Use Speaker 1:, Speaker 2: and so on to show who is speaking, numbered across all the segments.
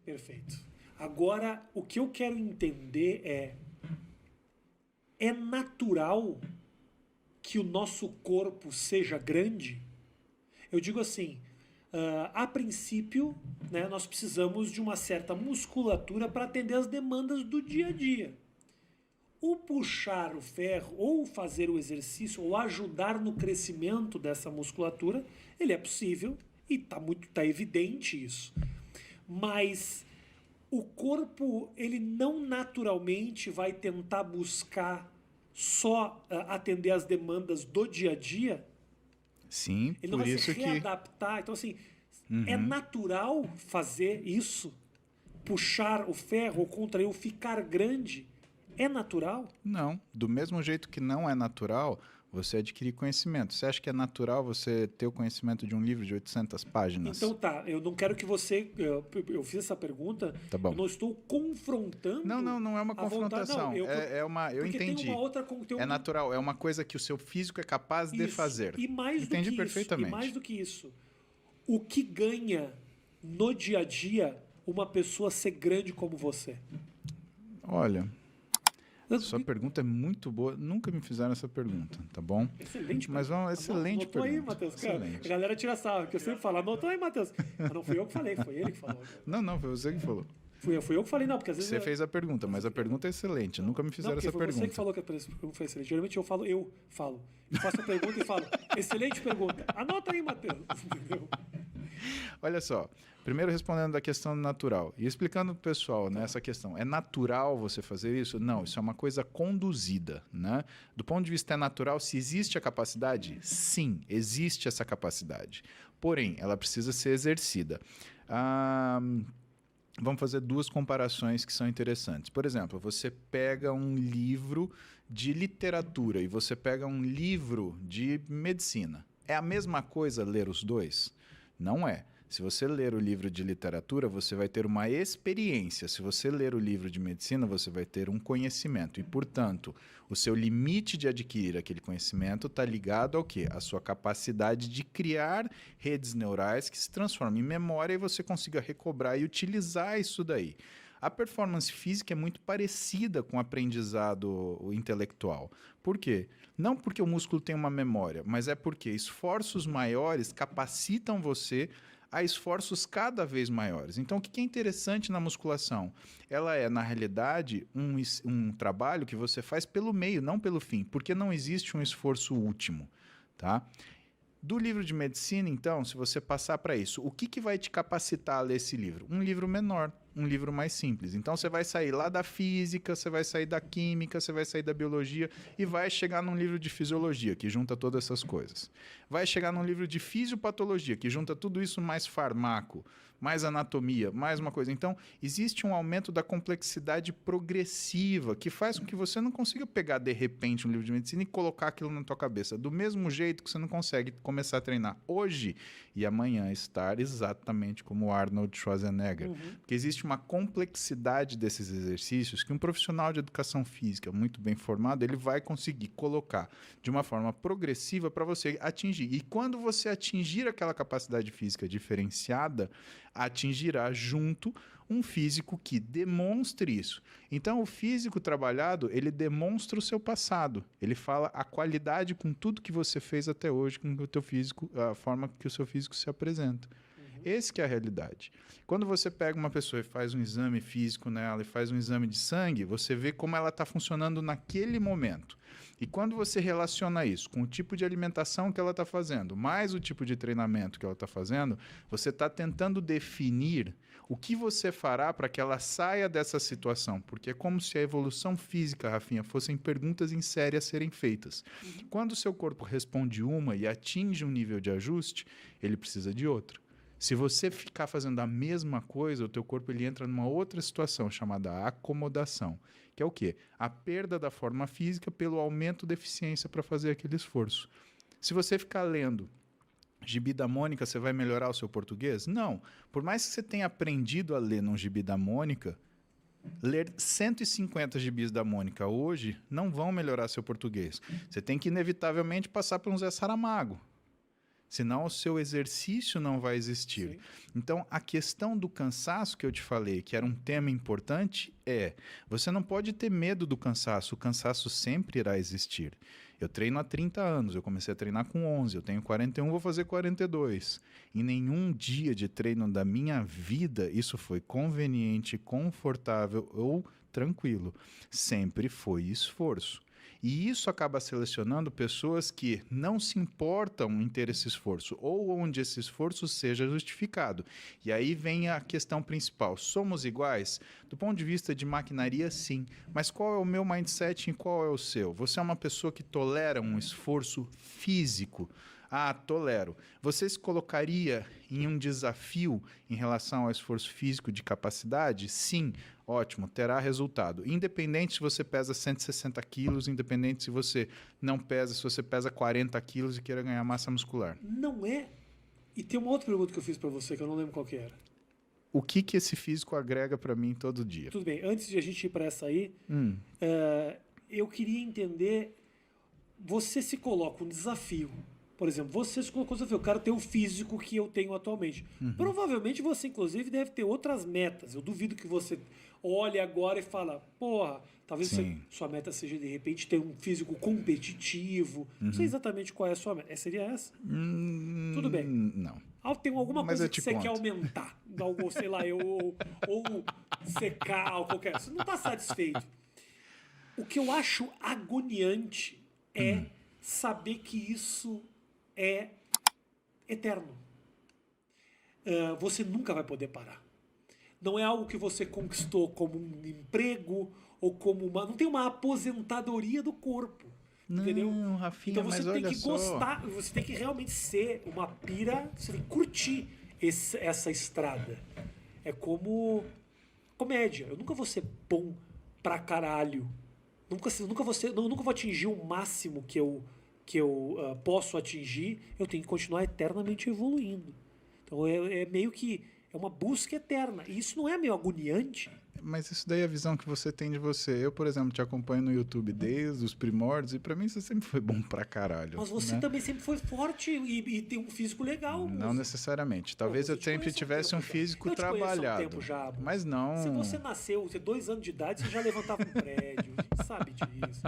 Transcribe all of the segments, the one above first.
Speaker 1: Perfeito. Agora, o que eu quero entender é natural que o nosso corpo seja grande? Eu digo assim, a princípio, né, nós precisamos de uma certa musculatura para atender as demandas do dia a dia. O puxar o ferro, ou fazer o exercício, ou ajudar no crescimento dessa musculatura, ele é possível e tá evidente isso. Mas o corpo, ele não naturalmente vai tentar buscar só atender as demandas do dia a dia.
Speaker 2: Sim,
Speaker 1: Ele não
Speaker 2: por
Speaker 1: vai
Speaker 2: isso
Speaker 1: se
Speaker 2: que...
Speaker 1: readaptar. Então, assim, é natural fazer isso? Puxar o ferro ou contrair ou ficar grande? É natural?
Speaker 2: Não, do mesmo jeito que não é natural você adquirir conhecimento. Você acha que é natural você ter o conhecimento de um livro de 800 páginas?
Speaker 1: Então tá, eu não quero que você... Eu fiz essa pergunta,
Speaker 2: Tá bom.
Speaker 1: eu não estou confrontando...
Speaker 2: Não é uma confrontação. Eu
Speaker 1: porque
Speaker 2: entendi.
Speaker 1: tem uma outra...
Speaker 2: É natural, é uma coisa que o seu físico é capaz de fazer.
Speaker 1: E mais
Speaker 2: Entendi
Speaker 1: do que
Speaker 2: perfeitamente.
Speaker 1: isso, e mais do que isso, o que ganha no dia a dia uma pessoa ser grande como você?
Speaker 2: Olha, sua pergunta é muito boa. Nunca me fizeram essa pergunta, tá bom?
Speaker 1: Excelente
Speaker 2: Mas
Speaker 1: pergunta.
Speaker 2: excelente
Speaker 1: Anotou
Speaker 2: pergunta.
Speaker 1: aí, Matheus.
Speaker 2: Excelente.
Speaker 1: A galera tira sarro, que eu sempre falo, anotou aí, Matheus. Mas não fui eu que falei, foi ele que falou.
Speaker 2: Não, foi você que falou.
Speaker 1: Fui eu que falei, não, porque às vezes...
Speaker 2: Você fez a pergunta, mas a pergunta é excelente. Nunca me fizeram essa pergunta.
Speaker 1: Você que falou que a pergunta foi excelente. Geralmente eu falo. Eu faço a pergunta e falo, excelente pergunta. Anota aí, Matheus. Entendeu?
Speaker 2: Olha só, primeiro respondendo da questão natural e explicando para o pessoal, né, essa questão. É natural você fazer isso? Não, isso é uma coisa conduzida, né? Do ponto de vista natural, se existe a capacidade, sim, existe essa capacidade. Porém, ela precisa ser exercida. Vamos fazer duas comparações que são interessantes. Por exemplo, você pega um livro de literatura e você pega um livro de medicina. É a mesma coisa ler os dois? Não é. Se você ler o livro de literatura, você vai ter uma experiência. Se você ler o livro de medicina, você vai ter um conhecimento. E, portanto, o seu limite de adquirir aquele conhecimento está ligado ao quê? A sua capacidade de criar redes neurais que se transformam em memória e você consiga recobrar e utilizar isso daí. A performance física é muito parecida com o aprendizado intelectual. Por quê? Não porque o músculo tem uma memória, mas é porque esforços maiores capacitam você a esforços cada vez maiores. Então, o que é interessante na musculação? Ela é, na realidade, um trabalho que você faz pelo meio, não pelo fim, porque não existe um esforço último, tá? Do livro de medicina, então, se você passar para isso, o que vai te capacitar a ler esse livro? Um livro menor, um livro mais simples. Então, você vai sair lá da física, você vai sair da química, você vai sair da biologia e vai chegar num livro de fisiologia, que junta todas essas coisas. Vai chegar num livro de fisiopatologia, que junta tudo isso mais farmaco, mais anatomia, mais uma coisa. Então, existe um aumento da complexidade progressiva que faz com que você não consiga pegar, de repente, um livro de medicina e colocar aquilo na tua cabeça. Do mesmo jeito que você não consegue começar a treinar hoje e amanhã estar exatamente como o Arnold Schwarzenegger. Porque existe uma complexidade desses exercícios que um profissional de educação física muito bem formado, ele vai conseguir colocar de uma forma progressiva para você atingir. E quando você atingir aquela capacidade física diferenciada, atingirá junto um físico que demonstre isso. Então, o físico trabalhado, ele demonstra o seu passado. Ele fala a qualidade com tudo que você fez até hoje, com o teu físico, a forma que o seu físico se apresenta. Esse que é a realidade. Quando você pega uma pessoa e faz um exame físico nela, e faz um exame de sangue, você vê como ela está funcionando naquele momento. E quando você relaciona isso com o tipo de alimentação que ela está fazendo, mais o tipo de treinamento que ela está fazendo, você está tentando definir o que você fará para que ela saia dessa situação. Porque é como se a evolução física, Rafinha, fossem perguntas em série a serem feitas. Quando o seu corpo responde uma e atinge um nível de ajuste, ele precisa de outro. Se você ficar fazendo a mesma coisa, o teu corpo ele entra numa outra situação chamada acomodação, que é o quê? A perda da forma física pelo aumento da eficiência para fazer aquele esforço. Se você ficar lendo Gibi da Mônica, você vai melhorar o seu português? Não. Por mais que você tenha aprendido a ler num Gibi da Mônica, ler 150 gibis da Mônica hoje não vão melhorar seu português. Você tem que inevitavelmente passar por um Zé Saramago. Senão o seu exercício não vai existir.
Speaker 1: Sim.
Speaker 2: Então, a questão do cansaço que eu te falei, que era um tema importante, você não pode ter medo do cansaço. O cansaço sempre irá existir. Eu treino há 30 anos, eu comecei a treinar com 11, eu tenho 41, vou fazer 42. Em nenhum dia de treino da minha vida isso foi conveniente, confortável ou tranquilo. Sempre foi esforço. E isso acaba selecionando pessoas que não se importam em ter esse esforço, ou onde esse esforço seja justificado. E aí vem a questão principal. Somos iguais? Do ponto de vista de maquinaria, sim. Mas qual é o meu mindset e qual é o seu? Você é uma pessoa que tolera um esforço físico? Ah, tolero. Você se colocaria em um desafio em relação ao esforço físico de capacidade? Sim. Ótimo, terá resultado. Independente se você pesa 160 quilos, independente se você não pesa, se você pesa 40 quilos e queira ganhar massa muscular.
Speaker 1: Não é. E tem uma outra pergunta que eu fiz para você, que eu não lembro qual que era.
Speaker 2: O que esse físico agrega para mim todo dia?
Speaker 1: Tudo bem, antes de a gente ir para essa aí, eu queria entender, você se coloca um desafio. Por exemplo, você se colocou um desafio, eu quero ter o físico que eu tenho atualmente. Provavelmente você, inclusive, deve ter outras metas. Eu duvido que você olhe agora e fala, porra, talvez sua meta seja, de repente, ter um físico competitivo. Não sei exatamente qual é a sua meta. Seria essa? Tudo bem.
Speaker 2: Não.
Speaker 1: Tem alguma coisa que você quer aumentar, algo, sei lá, ou secar, ou qualquer. Você não está satisfeito. O que eu acho agoniante é saber que isso é eterno. Você nunca vai poder parar. Não é algo que você conquistou como um emprego ou como uma... Não tem uma aposentadoria do corpo.
Speaker 2: Não,
Speaker 1: entendeu?
Speaker 2: Rafinha,
Speaker 1: Então você
Speaker 2: mas
Speaker 1: tem
Speaker 2: olha
Speaker 1: que
Speaker 2: só.
Speaker 1: gostar, você tem que realmente ser uma pira, você tem que curtir essa estrada. É como comédia. Eu nunca vou ser bom pra caralho. Nunca vou atingir o máximo que eu posso atingir. Eu tenho que continuar eternamente evoluindo. Então é meio que é uma busca eterna. E isso não é meio agoniante?
Speaker 2: Mas isso daí é a visão que você tem de você. Eu, por exemplo, te acompanho no YouTube desde os primórdios e pra mim você sempre foi bom pra caralho.
Speaker 1: Mas você também sempre foi forte e tem um físico legal.
Speaker 2: Não necessariamente. Talvez eu sempre tivesse um físico trabalhado.
Speaker 1: Tempo já,
Speaker 2: mas não...
Speaker 1: Se você nasceu, você 2 anos de idade, você já levantava um prédio. A gente sabe disso.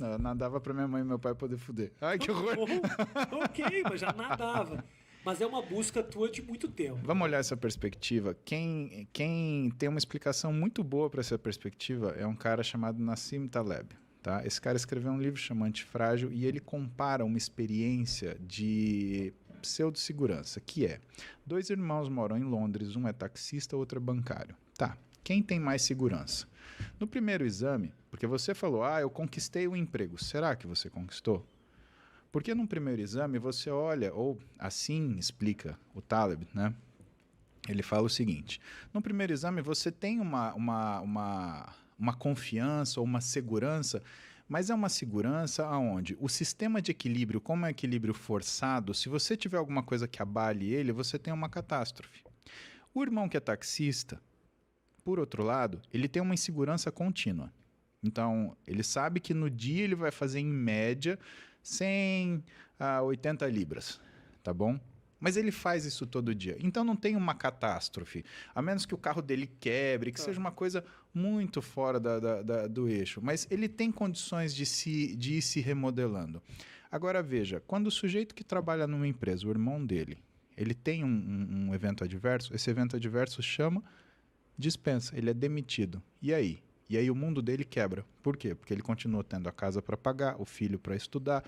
Speaker 2: Não, eu nadava pra minha mãe e meu pai poder fuder. Ai, que horror.
Speaker 1: Ok, mas já nadava. Mas é uma busca tua de muito tempo.
Speaker 2: Vamos olhar essa perspectiva. Quem tem uma explicação muito boa para essa perspectiva é um cara chamado Nassim Taleb. Tá? Esse cara escreveu um livro chamado Antifrágil e ele compara uma experiência de pseudo-segurança, que é 2 irmãos moram em Londres, um é taxista, o outro é bancário. Tá, quem tem mais segurança? No primeiro exame, porque você falou, eu conquistei o emprego. Será que você conquistou? Porque num primeiro exame você olha, ou assim explica o Taleb, né? Ele fala o seguinte, no primeiro exame você tem uma confiança ou uma segurança, mas é uma segurança aonde o sistema de equilíbrio, como é equilíbrio forçado, se você tiver alguma coisa que abale ele, você tem uma catástrofe. O irmão que é taxista, por outro lado, ele tem uma insegurança contínua. Então, ele sabe que no dia ele vai fazer em média 100 a 80 libras, tá bom? Mas ele faz isso todo dia. Então não tem uma catástrofe. A menos que o carro dele quebre, que seja uma coisa muito fora do eixo. Mas ele tem condições de ir se remodelando. Agora veja, quando o sujeito que trabalha numa empresa, o irmão dele, ele tem um evento adverso, esse evento adverso chama dispensa, ele é demitido. E aí? E aí o mundo dele quebra. Por quê? Porque ele continua tendo a casa para pagar, o filho para estudar,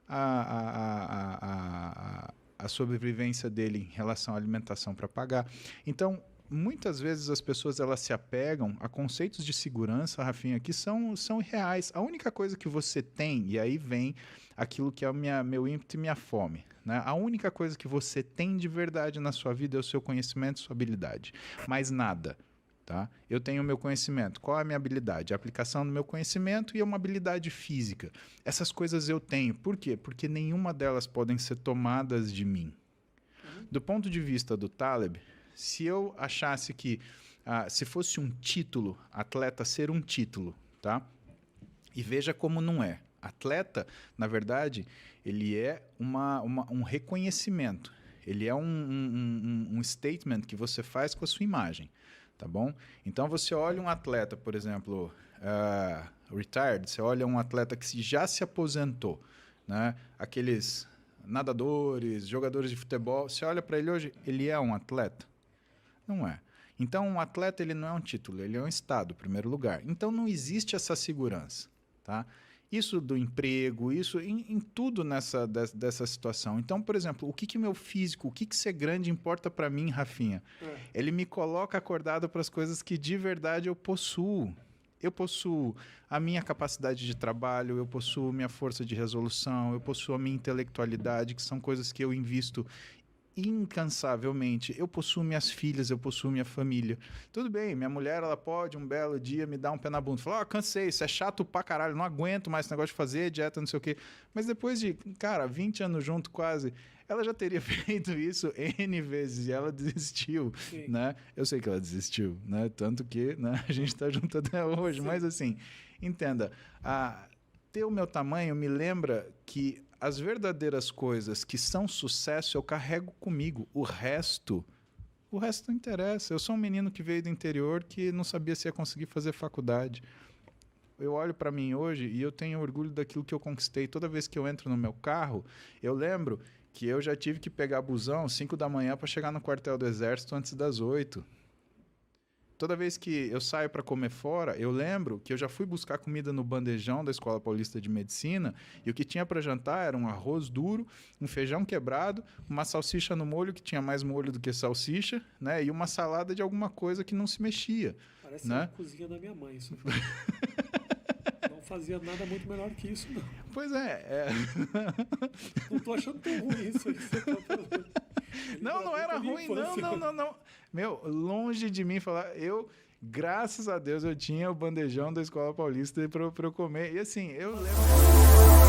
Speaker 2: a sobrevivência dele em relação à alimentação para pagar. Então, muitas vezes as pessoas elas se apegam a conceitos de segurança, Rafinha, que são irreais. A única coisa que você tem, e aí vem aquilo que é o meu ímpeto e minha fome, né? A única coisa que você tem de verdade na sua vida é o seu conhecimento, sua habilidade. Mais nada. Tá? Eu tenho o meu conhecimento. Qual é a minha habilidade? A aplicação do meu conhecimento e uma habilidade física. Essas coisas eu tenho. Por quê? Porque nenhuma delas podem ser tomadas de mim. Do ponto de vista do Taleb, se eu achasse que se fosse um título, atleta ser um título, tá? E veja como não é. Atleta, na verdade, ele é um reconhecimento. Ele é um statement que você faz com a sua imagem, tá bom? Então, você olha um atleta, por exemplo, retired, você olha um atleta que já se aposentou, né? Aqueles nadadores, jogadores de futebol, você olha para ele hoje, ele é um atleta? Não é. Então, um atleta ele não é um título, ele é um estado, em primeiro lugar. Então, não existe essa segurança, tá? Isso do emprego, isso em tudo dessa situação. Então, por exemplo, o que meu físico, o que ser grande importa para mim, Rafinha? Ele me coloca acordado para as coisas que de verdade eu possuo. Eu possuo a minha capacidade de trabalho, eu possuo minha força de resolução, eu possuo a minha intelectualidade, que são coisas que eu invisto incansavelmente. Eu possuo minhas filhas, eu possuo minha família. Tudo bem, minha mulher, ela pode um belo dia me dar um pé na bunda. Falar, cansei, isso é chato pra caralho, não aguento mais esse negócio de fazer dieta, não sei o quê. Mas depois de, 20 anos junto quase, ela já teria feito isso N vezes e ela desistiu, né? Eu sei que ela desistiu, né? Tanto que, né, a gente tá junto até hoje. Sim. Mas assim, entenda, ter o meu tamanho me lembra que as verdadeiras coisas que são sucesso eu carrego comigo. O resto não interessa. Eu sou um menino que veio do interior que não sabia se ia conseguir fazer faculdade. Eu olho para mim hoje e eu tenho orgulho daquilo que eu conquistei. Toda vez que eu entro no meu carro, eu lembro que eu já tive que pegar busão 5 da manhã para chegar no quartel do Exército antes das 8. Toda vez que eu saio para comer fora, eu lembro que eu já fui buscar comida no bandejão da Escola Paulista de Medicina e o que tinha para jantar era um arroz duro, um feijão quebrado, uma salsicha no molho que tinha mais molho do que salsicha, né? E uma salada de alguma coisa que não se mexia.
Speaker 1: Parece,
Speaker 2: né?
Speaker 1: a cozinha da minha mãe, isso. Não fazia nada muito melhor que isso, não.
Speaker 2: Pois é.
Speaker 1: Não tô achando tão ruim isso aí que você tá falando.
Speaker 2: Não era ruim, não. Meu, longe de mim falar, graças a Deus, eu tinha o bandejão da Escola Paulista para eu comer. E assim, eu lembro...